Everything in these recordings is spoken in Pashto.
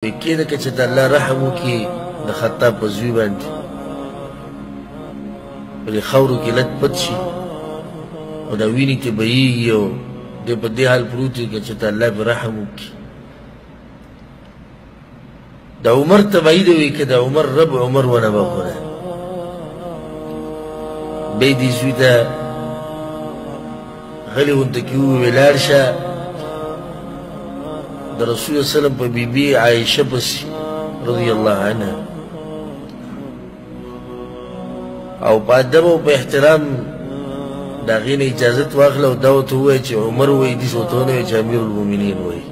کېده که چې د الله رحم وکړي د خطاب په زوی باندې په دې خاورو کې لت پت شي او دا وینې ترې بهیږي او دی په دې حال پروت وي که چې د الله پرې رحم وکړي. د عمر تبعید وي که د عمر رب عمر ونه بخوره بیا دې زوی ته غلې غونته کې وویل لاړ شه د رسول الله سلم په بیبي عایشه پسې رضی الله عنها او په ادب او په احترام د هغې نه اجازت واخله او دا ورته ووایه چې عمر وایي داسې ورته ونه وایه چې امیر المؤمنین وایي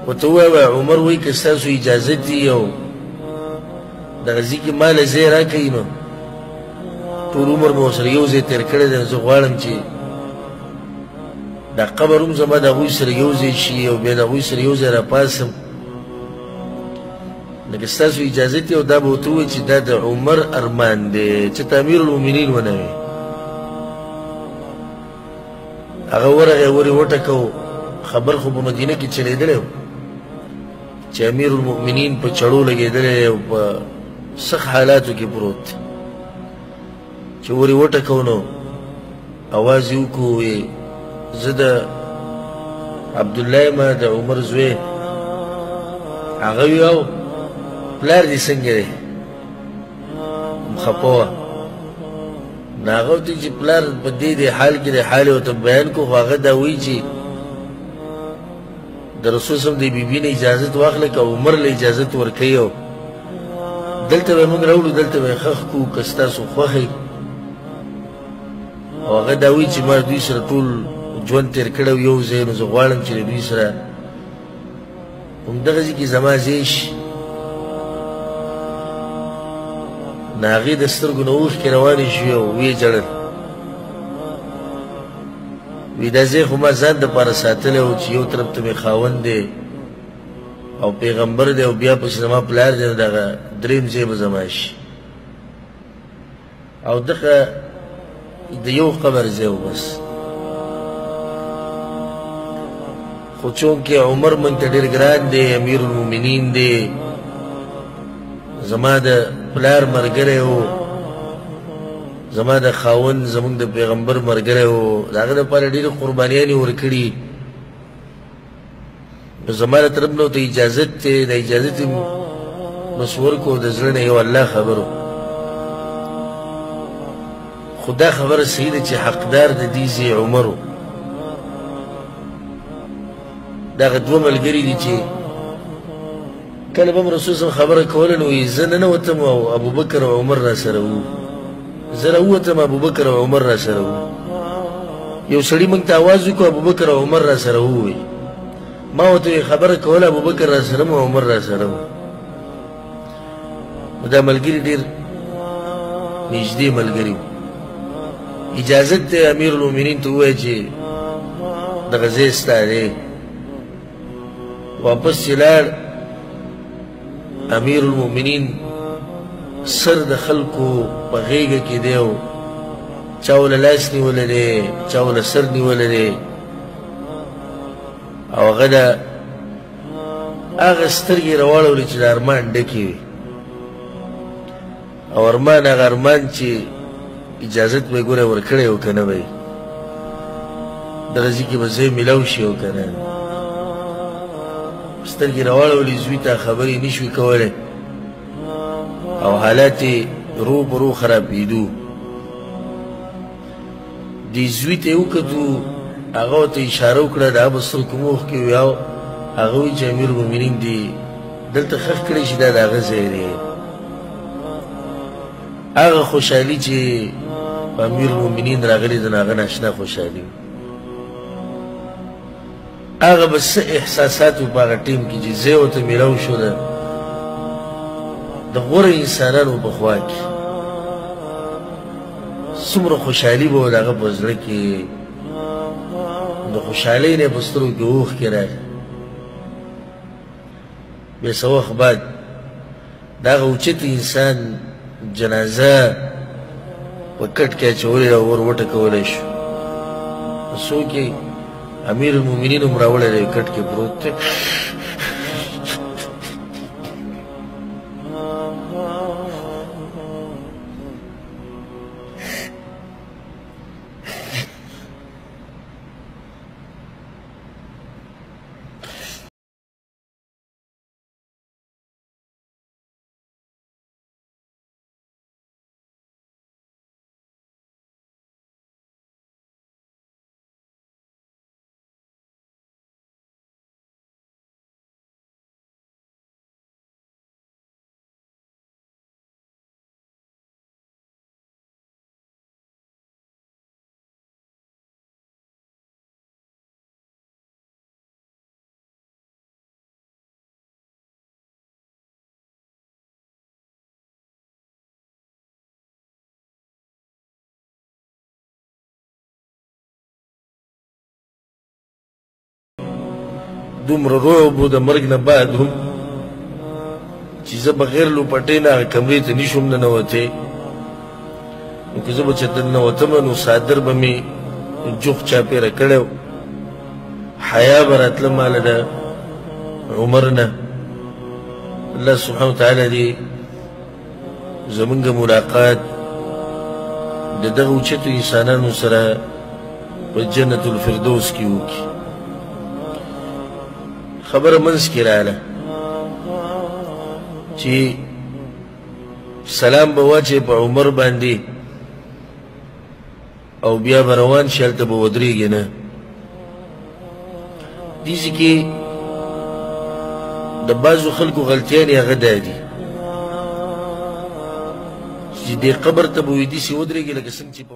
ورته ووایه عمر وایي که ستاسو اجازت وي او دغه ځای کې ماله ځای راکوي نو ټول عمر مې ورسره یو ځای تېر کړی دی نو زه غواړم چې دا قبر هم زما د هغوی سره یو ځای شي او بیا د هغوی سره یو ځای راپاڅم لکه ستاسو اجازت او دا به ورته ووایي چې دا د عمر ارمان دی چې ته امیر المؤمنین ونه وي. هغه ورغی ور یې وټکو خبر خو په مدینه کې چلېدلی و چې امیر المؤمنین په چړو لګېدلی او په سخت حالاتو کې پروت چې ور یې وټکو نو اواز یې وکړو زه د عبدالله یم د عمر زوی هغه وي او پلار دې څنګه دی خفه وه نو هغه ورته چې پلار په دې حال کې دی حال یې ورته بیان کړو خو هغه دا وایي چې د رسول صلی د بیبي نه اجازت واخله که عمر له اجازت ورکوي او دلته به موږ راوړو دلته به یې ښخ کړو که ستاسو خوښ او هغه دا وایي چې ما دوی سره ټول ژوند تېر کړی و یو ځای نو زه غواړم چې د دوی سره همدغه ځای کې زما ځای شي. نو هغې د سترګو نه اوښکې روانې شوې او ویې ژړل وی دا ځای خو ما ځان دپاره ساتلی و چې یو طرف ته مې خاوند دی او پیغمبر دی او بیا پسې زما پلار دی نو دغه درېیم ځای به زما شي او دغه د یو قبر ځای و بس. خو چونکې عمر موږ ته ډېر ګران دی امیر المؤمنین دی زما د پلار ملګری و زما د خاوند زموږ د پیغمبر ملګری و د هغه دپاره ډېرې قربانیانې ورکړي نو زما د طرف نه ورته اجازت دی د اجازت یې بس ورکړو د زړه نه یو الله خبر و خو دا خبره صحیح ده چې حقدار د دې ځای عمر و. دغه دوه ملګري دي چې کله به م رسول صلی خبره کوله نو زه ننوتم او ابوبکر او عمر را سره وو زه راووتم ابوبکر او عمر را سره وو یو سړي موږ ته اواز وکړو ابوبکر او عمر را سره ووایي ما ورته خبره کوله ابوبکر را سره او عمر را سره وو نو دا ملګري ډېر نږدې ملګري وو. اجازت دی امیر المؤمنین ته ووایه چې دغه ځای ستا دی واپس چې لاړ امیر المؤمنین سر د خلکو په غېږه کې دی او چا وله لاس نیولی دی چا وله سر نیولی دی او هغه د هغه سترګې راواړولې چې د ارمان ډکې وي او ارمان هغه ارمان چې اجازت به یې ګوره ورکړی و که نه به یې دغه ځای کې به ځای میلاو شي او که نه سترګې راواړولې زوی ته خبرې نه شوې کولی او حالات یې رو په رو خرابېدو. دې زوی ته یې وکتو هغه ورته اشاره وکړه د هغه په سترګو موښ کې ویاو هغه وایي چې امیر المؤمنین دې دلته ښخ کړی چې دا د هغه ځای دی. هغه خوشحالي چې په امیر المؤمنین راغلې ده نو هغه ناشنا خوشحالي وه هغه به څه احساسات وو په هغه ټیم کې چې ځای ورته میلاو شو د غوره انسانانو په خوا کې څومره خوشحالي به وه د هغه په زړه کې د خوشحالۍ نه یې په سترګو کې اوښکې راغلې. بیا څه وخت بعد د هغه اوچت انسان جنازه په کټ کې اچولې ده ور وټکولی شو څوک یې امیر المؤمنین هم راوړی دی کټ کې پروت دی دومره رعب و د مرګ نه بعد هم چې زه بغیر لوپټۍ نه هغه کمرې ته نشم ننوتی نو که زه به چې دننوتمه نو څادر به مې جوخ چاپېره کړی و حیا به راتله ماله د عمر نه الله سبحانه وتعالی دې زمونږ ملاقات د دغه اوچتو انسانانو سره په جنت الفردوس کې وکړي خبره منځ کې راغله چې سلام به واچوې په عمر باندې او بیا به روان شي هلته به ودرېږي نه دېسې کې د بعضو خلکو غلطیانې هغه دا دي چې دې قبر ته به وي داسې ودرېږي لکه څنګه چې په